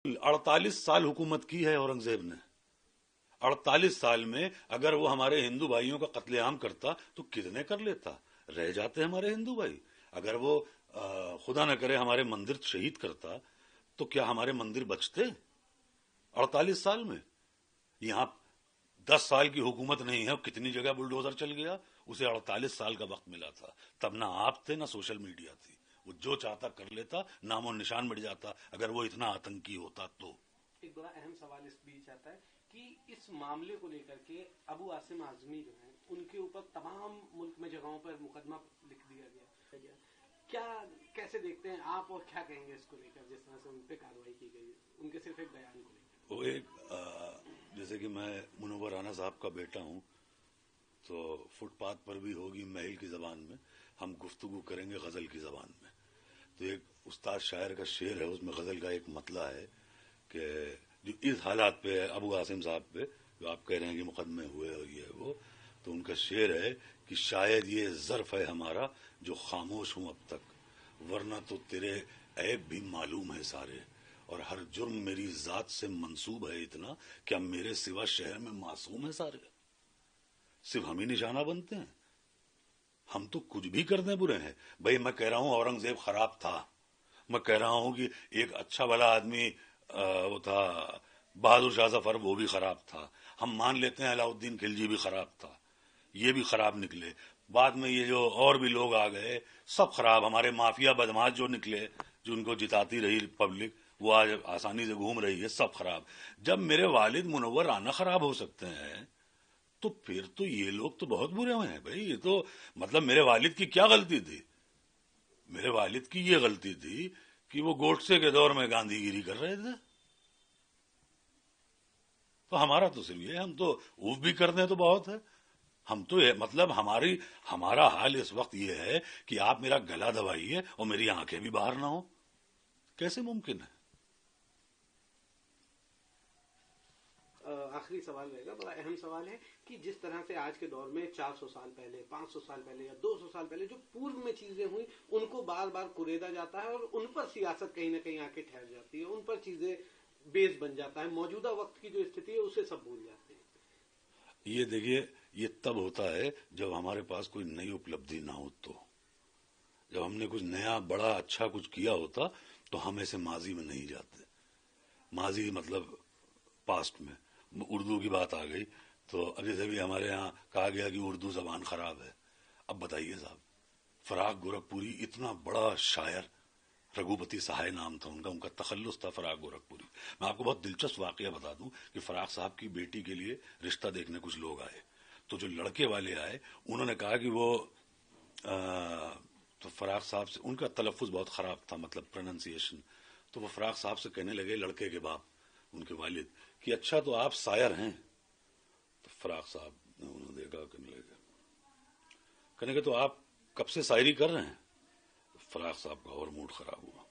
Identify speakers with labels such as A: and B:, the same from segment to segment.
A: 48 سال حکومت کی ہے اورنگزیب نے. 48 سال میں اگر وہ ہمارے ہندو بھائیوں کا قتل عام کرتا تو کتنے کر لیتا. رہ جاتے ہمارے ہندو بھائی. اگر وہ خدا نہ کرے ہمارے مندر شہید کرتا تو کیا ہمارے مندر بچتے؟ 48 سال میں یہاں 10 سال کی حکومت نہیں ہے، کتنی جگہ بلڈوزر چل گیا. اسے 48 سال کا وقت ملا تھا. تب نہ آپ تھے نہ سوشل میڈیا تھی. وہ جو چاہتا کر لیتا، نام و نشان مٹ جاتا اگر وہ اتنا آتنکی ہوتا تو.
B: ایک بڑا اہم سوال اس بیچ آتا ہے کہ اس معاملے کو لے کر کے ابو عاصم اعظمی جو ہیں ان کے اوپر تمام ملک میں جگہوں پر مقدمہ لکھ دیا گیا. کیا کیسے دیکھتے ہیں آپ اور کیا کہیں گے اس کو لے کر جس طرح سے ان پہ کارروائی کی گئی ان کے صرف ایک بیان کو لے کر؟
A: وہ ایک جیسے کہ میں منور رانا صاحب کا بیٹا ہوں تو فٹ پاتھ پر بھی ہوگی محل کی زبان میں، ہم گفتگو کریں گے غزل کی زبان میں. تو ایک استاد شاعر کا شعر ہے، اس میں غزل کا ایک مطلع ہے کہ جو اس حالات پہ ہے ابو عاصم صاحب پہ جو آپ کہہ رہے ہیں کہ مقدمے ہوئے اور یہ وہ، تو ان کا شعر ہے کہ شاید یہ ظرف ہے ہمارا جو خاموش ہوں اب تک، ورنہ تو تیرے عیب بھی معلوم ہے سارے، اور ہر جرم میری ذات سے منسوب ہے اتنا، کیا میرے سوا شہر میں معصوم ہے سارے. صرف ہم ہی نشانہ بنتے ہیں، ہم تو کچھ بھی کرنے برے ہیں. بھائی میں کہہ رہا ہوں اورنگزیب خراب تھا، میں کہہ رہا ہوں کہ ایک اچھا بھلا آدمی وہ تھا بہادر شاہ ظفر، وہ بھی خراب تھا. ہم مان لیتے ہیں علاؤ الدین خلجی بھی خراب تھا، یہ بھی خراب نکلے. بعد میں یہ جو اور بھی لوگ آ گئے سب خراب. ہمارے مافیا بدماش جو نکلے جو ان کو جتاتی رہی پبلک، وہ آج آسانی سے گھوم رہی ہے، سب خراب. جب میرے والد منور رانا خراب ہو سکتے ہیں تو پھر تو یہ لوگ تو بہت برے ہوئے ہیں. بھائی یہ تو مطلب میرے والد کی کیا غلطی تھی؟ میرے والد کی یہ غلطی تھی کہ وہ گوڈسے کے دور میں گاندھی گیری کر رہے تھے. تو ہمارا تو صرف یہ، ہم تو اوف بھی کرتے ہیں تو بہت ہے. ہم تو مطلب ہمارا حال اس وقت یہ ہے کہ آپ میرا گلا دبائیے اور میری آنکھیں بھی باہر نہ ہوں. کیسے ممکن ہے؟
B: آخری سوال رہے گا، بڑا اہم سوال ہے کہ جس طرح سے آج کے دور میں 400 سال پہلے، 500 سال پہلے یا 200 سال پہلے جو پورو میں چیزیں ہوئی ان کو بار بار کریدا جاتا ہے اور ان پر سیاست کہیں نہ کہیں آ کے ٹھہر جاتی ہے، ان پر چیزیں بیس بن جاتا ہے. موجودہ وقت کی جو استھتی ہے اسے سب بھول جاتے ہیں.
A: یہ دیکھیے، یہ تب ہوتا ہے جب ہمارے پاس کوئی نئی اپلبدھی نہ ہو. تو جب ہم نے کچھ نیا بڑا اچھا کچھ کیا ہوتا تو ہم ایسے ماضی میں نہیں جاتے. ماضی مطلب پاسٹ میں. اردو کی بات آ گئی تو ابھی سے بھی ہمارے ہاں کہا گیا کہ اردو زبان خراب ہے. اب بتائیے صاحب، فراق گورکھپوری اتنا بڑا شاعر، رگھوپتی سہائے نام تھا ان کا تخلص تھا فراق گورکھپوری. میں آپ کو بہت دلچسپ واقعہ بتا دوں کہ فراق صاحب کی بیٹی کے لیے رشتہ دیکھنے کچھ لوگ آئے. تو جو لڑکے والے آئے انہوں نے کہا کہ وہ تو فراق صاحب سے، ان کا تلفظ بہت خراب تھا، مطلب پروننسیشن. تو وہ فراق صاحب سے کہنے لگے، لڑکے کے باپ ان کے والد، کہ اچھا تو آپ شاعر ہیں؟ تو فراق صاحب نے انہوں نے دیکھا، کہنے لگے تو آپ کب سے شاعری کر رہے ہیں؟ فراق صاحب کا اور موڈ خراب ہوا.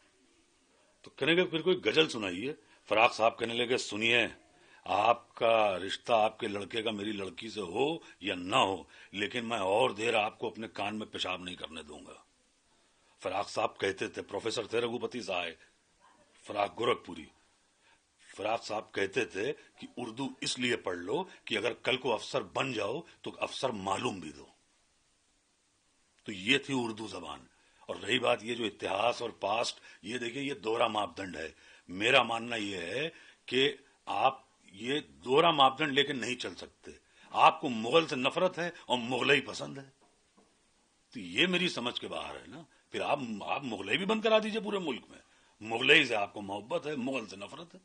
A: تو کہنے لگے پھر کوئی غزل سنائیے. فراق صاحب کہنے لگے سنیے، آپ کا رشتہ آپ کے لڑکے کا میری لڑکی سے ہو یا نہ ہو، لیکن میں اور دیر آپ کو اپنے کان میں پیشاب نہیں کرنے دوں گا. فراق صاحب کہتے تھے، پروفیسر تھے رگھوپتی سہائے فراق گورکھپوری. فراق صاحب کہتے تھے کہ اردو اس لیے پڑھ لو کہ اگر کل کو افسر بن جاؤ تو افسر معلوم بھی دو. تو یہ تھی اردو زبان. اور رہی بات یہ جو اتہاس اور پاسٹ، یہ دیکھیے یہ دوہرا ماپدنڈ ہے. میرا ماننا یہ ہے کہ آپ یہ دوہرا ماپدنڈ لے کے نہیں چل سکتے. آپ کو مغل سے نفرت ہے اور مغلئی پسند ہے، تو یہ میری سمجھ کے باہر ہے نا. پھر آپ مغلئی بھی بند کرا دیجئے پورے ملک میں. مغلئی سے آپ کو محبت ہے، مغل سے نفرت ہے.